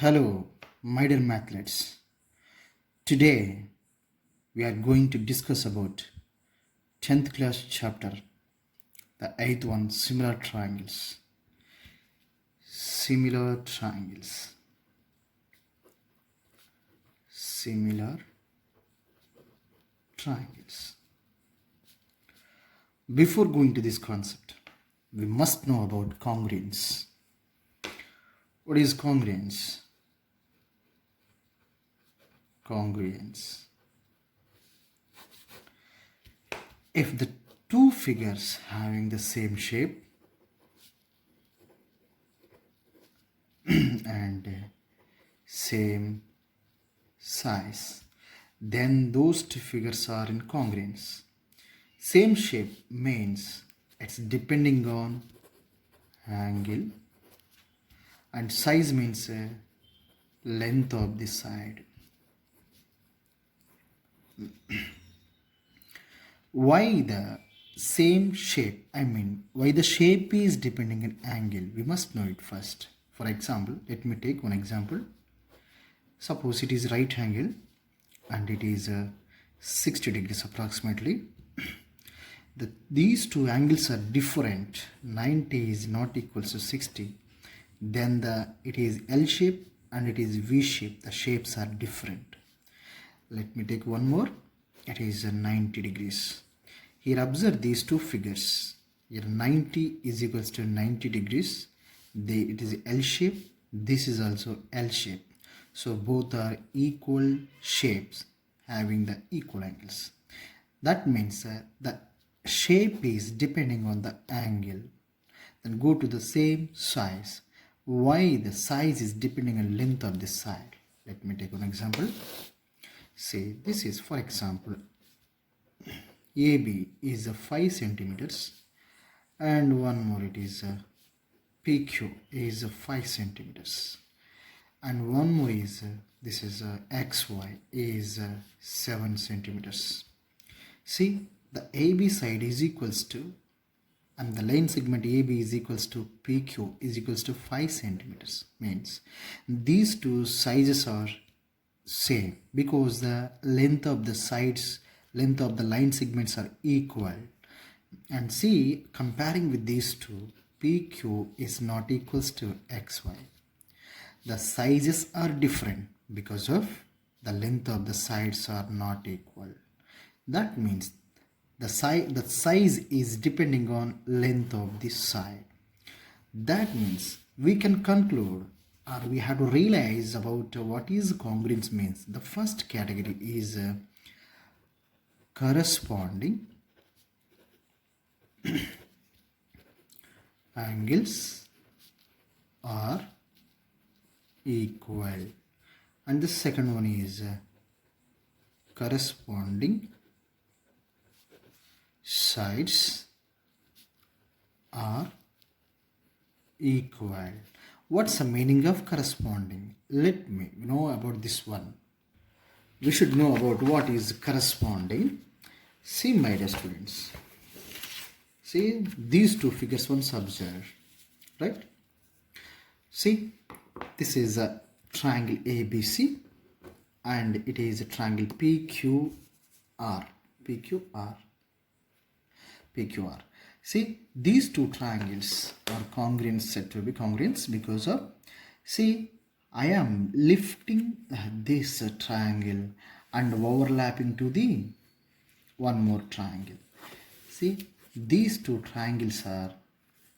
Hello, my dear mathletes. Today we are going to discuss about 10th class chapter, the 8th one, similar triangles. Similar triangles. Similar triangles. Before going to this concept, we must know about congruence. What is congruence? Congruence. If the two figures having the same shape and same size, then those two figures are in congruence. Same shape means it's depending on angle, and size means length of the side. Why the same shape? Why the shape is depending on angle? We must know it first. For example, let me take one example. Suppose it is right angle and it is 60 degrees approximately. These two angles are different. 90 is not equals to 60. Then it is L shape and it is V shape. The shapes are different. Let me take one more. It is 90 degrees. Here observe these two figures. Here 90 is equals to 90 degrees. It is L shape. This is also L shape. So both are equal shapes having the equal angles. That means the shape is depending on the angle. Then go to the same size. Why the size is depending on length of the side? Let me take one example. Say this is, for example, AB is 5 centimeters and one more, it is PQ is 5 centimeters and one more is this is XY is 7 centimeters. See, the AB side is equals to, and the line segment AB is equals to PQ is equals to 5 centimeters. Means these two sizes are same because the length of the sides, length of the line segments are equal. And see, comparing with these two, PQ is not equals to XY. The sizes are different because of the length of the sides are not equal. That means the size is depending on length of the side. That means we can conclude, or we have to realize about what is congruence means. The first category is corresponding angles are equal, and the second one is corresponding sides are equal. What's the meaning of corresponding? Let me know about this one. We should know about what is corresponding. See, my dear students. See, these two figures once observed, right? See, this is a triangle ABC and it is a triangle PQR. See, these two triangles are congruent, said to be congruent because of, see, I am lifting this triangle and overlapping to the one more triangle. See, these two triangles are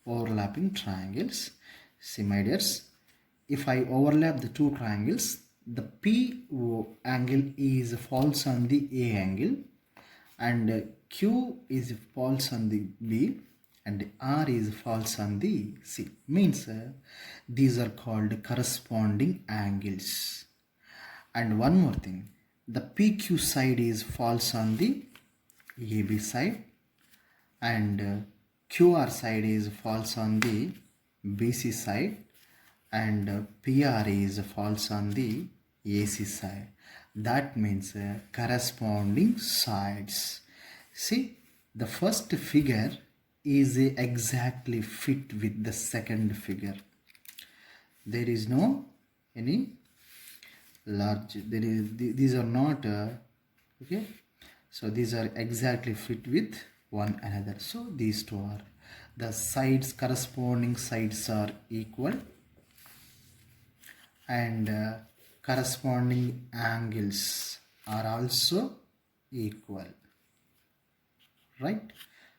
overlapping triangles. See, my dears, if I overlap the two triangles, the P angle is falls on the A angle and Q is falls on the B and R is falls on the C. Means these are called corresponding angles. And one more thing, the PQ side is falls on the AB side and QR side is falls on the BC side and PR is falls on the AC side. That means corresponding sides. See, the first figure is exactly fit with the second figure. There is no any large, there is, these are not okay, so these are exactly fit with one another. So these two are the sides, corresponding sides are equal, and corresponding angles are also equal, right?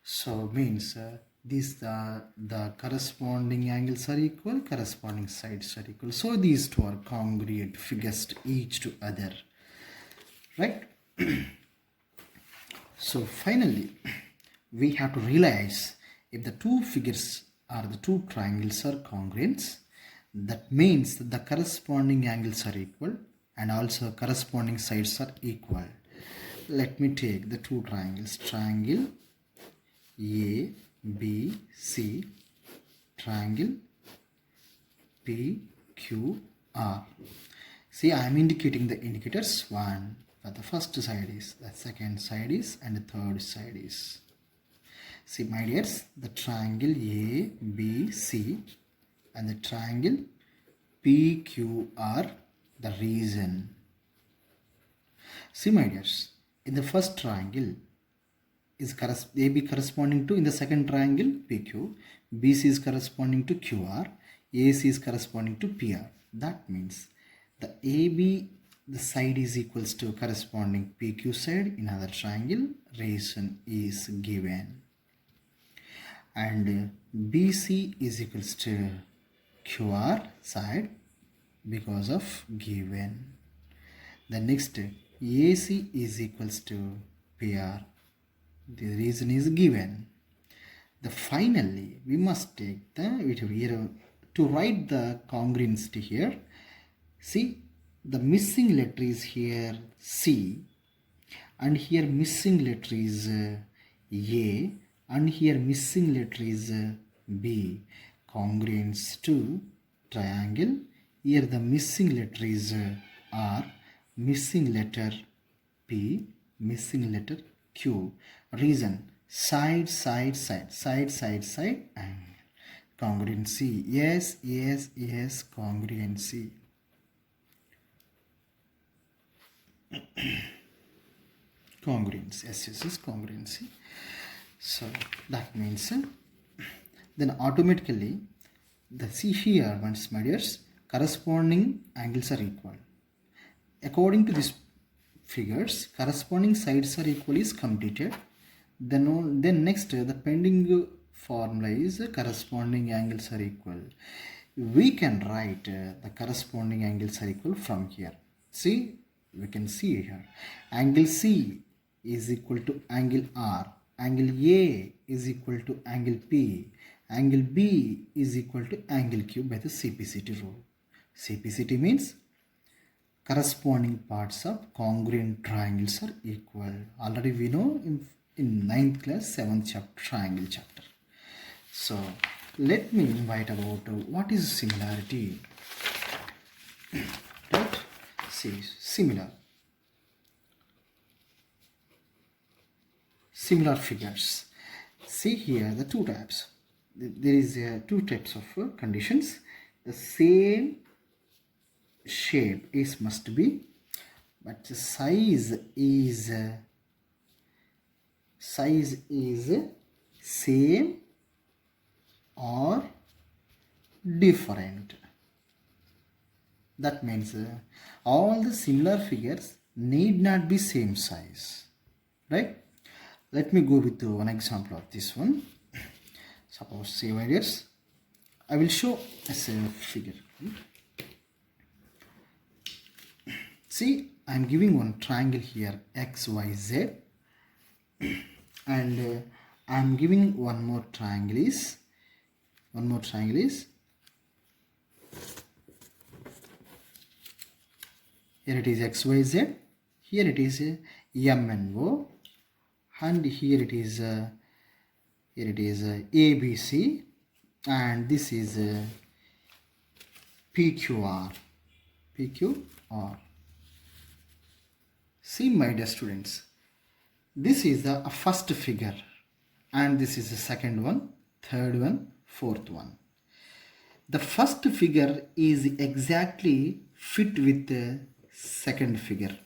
So means these the corresponding angles are equal, corresponding sides are equal, so these two are congruent figures to each to other, right? So finally we have to realize if the two figures or the two triangles are congruent, that means that the corresponding angles are equal and also corresponding sides are equal. Let me take the two triangles, triangle A, B, C, triangle P, Q, R. See, I am indicating the indicators. One for the first side is, the second side is, and the third side is. See, my dears, the triangle A, B, C and the triangle P, Q, R, the region. See, my dears, in the first triangle is AB corresponding to, in the second triangle, PQ, BC is corresponding to QR, AC is corresponding to PR. That means the AB, the side is equals to corresponding PQ side in other triangle, region is given. And BC is equals to QR side because of given. The next, AC is equals to PR. The reason is given. The finally we must take the, to write the congruency here. See, the missing letter is here C, and here missing letter is A, and here missing letter is B. Congruence to triangle. Here the missing letter is R, missing letter P, missing letter Q. Reason, side, side, side, side, side, side, and congruency. Yes, yes, yes, congruency. Congruency, yes, yes, yes, congruency. So that means then automatically the see here once, my dears, corresponding angles are equal. According to these figures, corresponding sides are equal is completed. Then next, the pending formula is corresponding angles are equal. We can write the corresponding angles are equal from here. See, we can see here angle C is equal to angle R, angle A is equal to angle P, angle B is equal to angle Q by the CPCT rule. CPCT means corresponding parts of congruent triangles are equal. Already we know in 9th class 7th chapter, triangle chapter. So let me invite about what is similarity. Right? See, similar figures. See here the two types. There is two types of conditions. The same shape is must be, but the size is same or different. That means all the similar figures need not be same size, right? Let me go with one example of this one. Suppose, say, my dears, I will show as a figure. See, I am giving one triangle here, X, Y, Z, and I am giving one more triangle is here it is X, Y, Z, here it is M and O, and here it is A, B, C, and this is PQR. See, my dear students, this is the first figure, and this is the second one, third one, fourth one. The first figure is exactly fit with the second figure.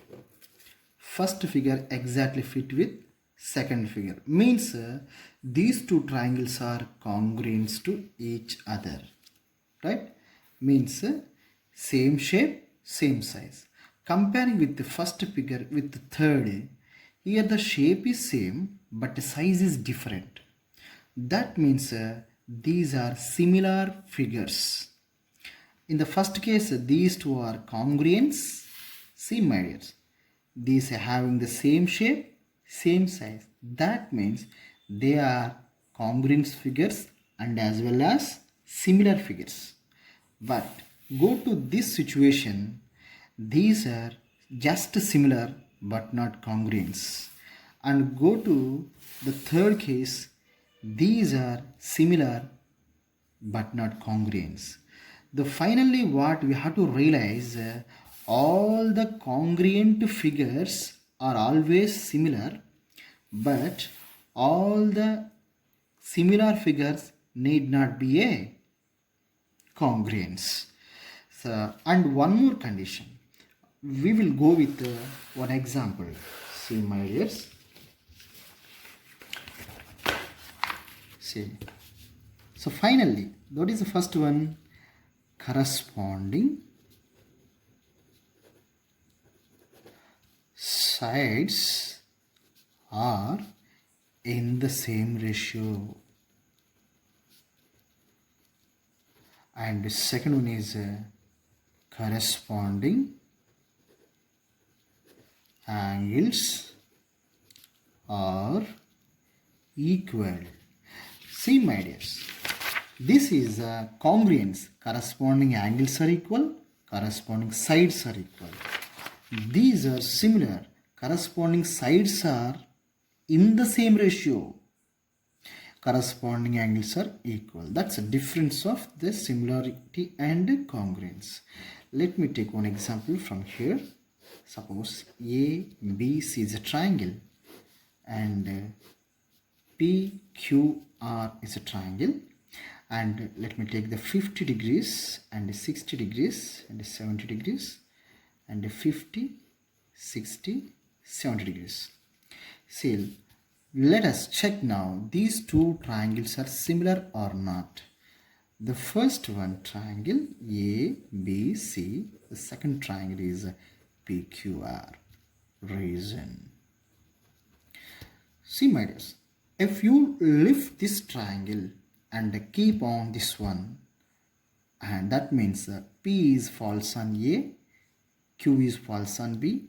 First figure exactly fit with second figure. Means these two triangles are congruent to each other. Right? Means same shape, same size. Comparing with the first figure with the third, here the shape is same but the size is different. That means these are similar figures. In the first case, these two are congruents. See my dears, these are having the same shape, same size. That means they are congruent figures and as well as similar figures. But go to this situation, these are just similar but not congruents. And go to the third case, these are similar but not congruence. The finally what we have to realize, all the congruent figures are always similar, but all the similar figures need not be a congruence. So, and one more condition, we will go with one example. See my dears, see. So finally, what is the first one? Corresponding sides are in the same ratio. And the second one is corresponding angles are equal. See my dears, this is congruence. Corresponding angles are equal, corresponding sides are equal. These are similar. Corresponding sides are in the same ratio. Corresponding angles are equal. That's the difference of the similarity and congruence. Let me take one example from here. Suppose ABC is a triangle and PQR is a triangle, and let me take the 50 degrees and 60 degrees and 70 degrees and 50, 60, 70 degrees. See, let us check now these two triangles are similar or not. The first one, triangle ABC, the second triangle is PQR. Reason. See my dears, if you lift this triangle and keep on this one, and that means P is false on A, Q is false on B,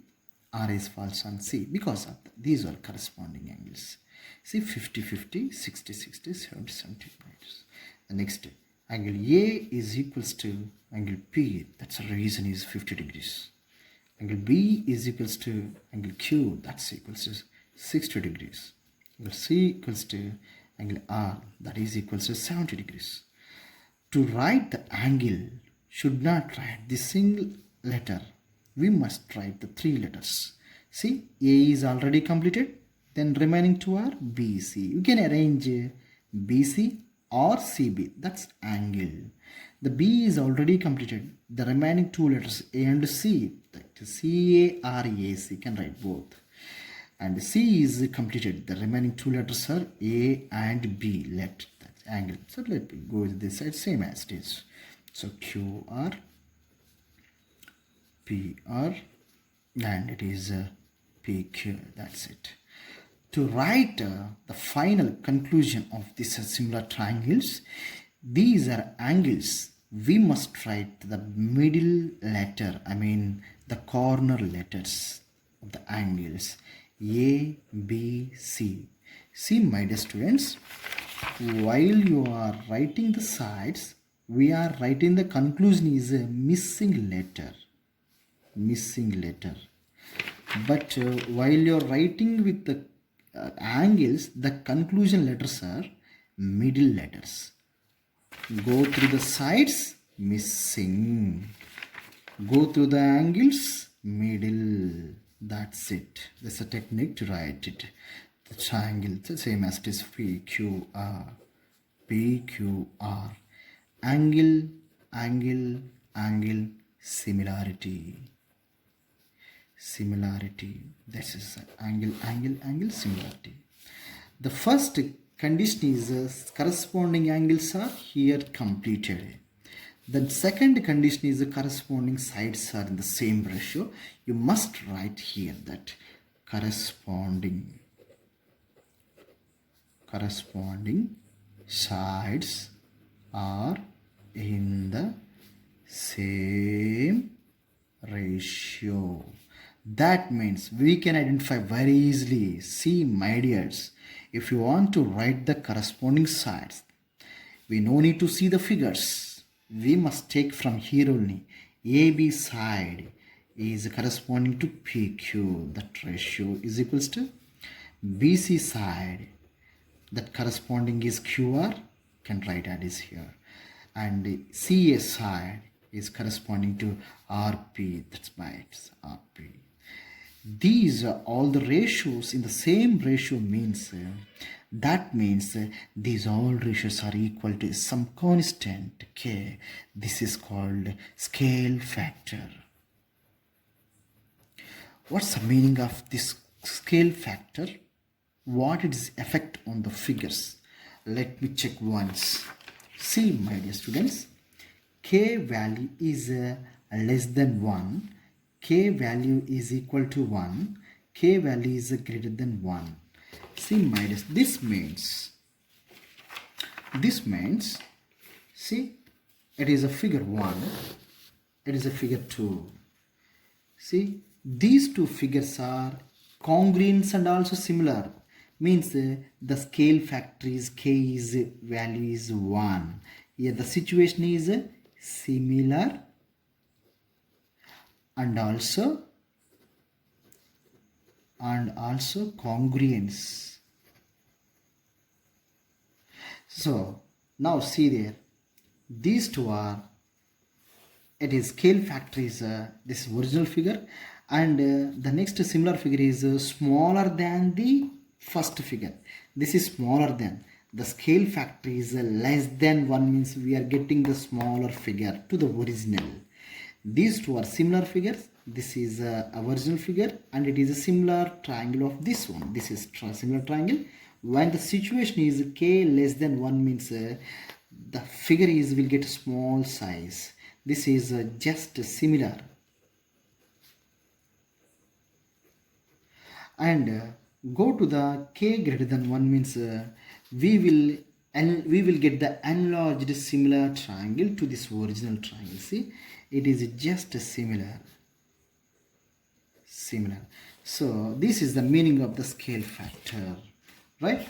R is false on C, because of these are corresponding angles. See, 50 50, 60 60, 70 70 points. The next angle A is equals to angle P, that's the reason is 50 degrees. Angle B is equals to angle Q, that's equals to 60 degrees. Angle C equals to angle R, that is equals to 70 degrees. To write the angle, should not write the single letter. We must write the three letters. See, A is already completed. Then remaining two are BC. You can arrange BC or CB. That's angle. The B is already completed. The remaining two letters A and C, that is CARAC, can write both. And C is completed. The remaining two letters are A and B. Let that angle. So let me go with this side, same as it is. So QR, PR, and it is PQ. That's it. To write the final conclusion of these similar triangles, these are angles. We must write the middle letter, I mean the corner letters of the angles. A, B, C. See my dear students, while you are writing the sides, we are writing the conclusion is a missing letter. Missing letter. But while you are writing with the angles, the conclusion letters are middle letters. Go through the sides, missing. Go through the angles, middle. That's it. That's a technique to write it. The triangle, the same as it is PQR. PQR. Angle, angle, angle, similarity. Similarity, that is angle similarity. The first condition is corresponding angles are here completed. The second condition is the corresponding sides are in the same ratio. You must write here that corresponding sides are in the same ratio. That means we can identify very easily. See, my dears, if you want to write the corresponding sides, we no need to see the figures. We must take from here only. AB side is corresponding to PQ. That ratio is equals to BC side. That corresponding is QR. Can write that is here. And CA side is corresponding to RP. That's why it's RP. These are all the ratios in the same ratio means that means these all ratios are equal to some constant K. This is called scale factor. What's the meaning of this scale factor? What is its effect on the figures? Let me check once. See, my dear students, K value is less than 1. K value is equal to 1. K value is greater than 1. See, my dear, this means, see, it is a figure 1, it is a figure 2. See, these two figures are congruent and also similar. Means the scale factor is K is value is 1. Here the situation is similar and also congruence. So now see there, these two are, it is scale factor is this original figure, and the next similar figure is smaller than the first figure. This is smaller than. The scale factor is less than 1 means we are getting the smaller figure to the original. These two are similar figures. This is a original figure and it is a similar triangle of this one. This is similar triangle. When the situation is K less than 1 means the figure is will get a small size. This is just similar. And go to the K greater than 1 means we will get the enlarged similar triangle to this original triangle. See, it is just similar. So this is the meaning of the scale factor, right?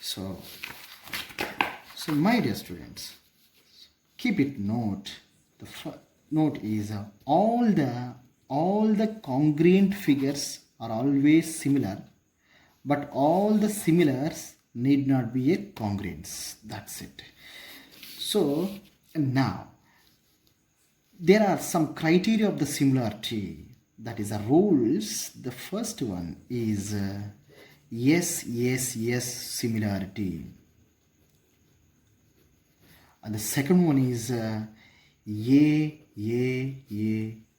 So my dear students, keep it note. The note is all the congruent figures are always similar, but all the similars need not be a congruence. That's it. So now there are some criteria of the similarity, that is the rules. The first one is yes similarity, and the second one is a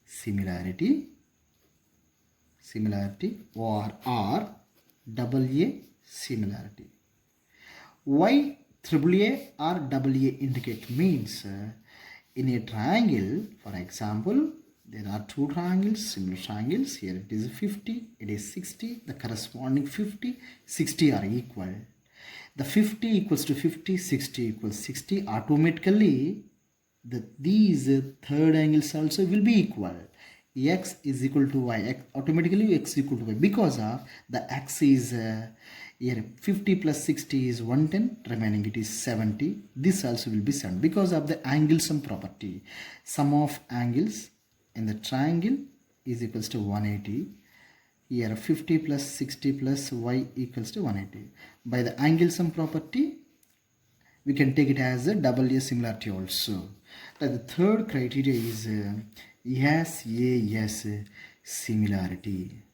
similarity or double A similarity. Why triple A or double A indicate means in a triangle, for example, there are two triangles, similar triangles. Here it is 50, it is 60. The corresponding 50, 60 are equal. The 50 equals to 50, 60 equals 60. Automatically, these third angles also will be equal. X is equal to Y. Automatically X is equal to Y because of the X is here 50 plus 60 is 110, remaining it is 70. This also will be 7 because of the angle sum property. Sum of angles in the triangle is equals to 180. Here 50 plus 60 plus Y equals to 180. By the angle sum property, we can take it as a double A similarity also. The third criteria is yes similarity.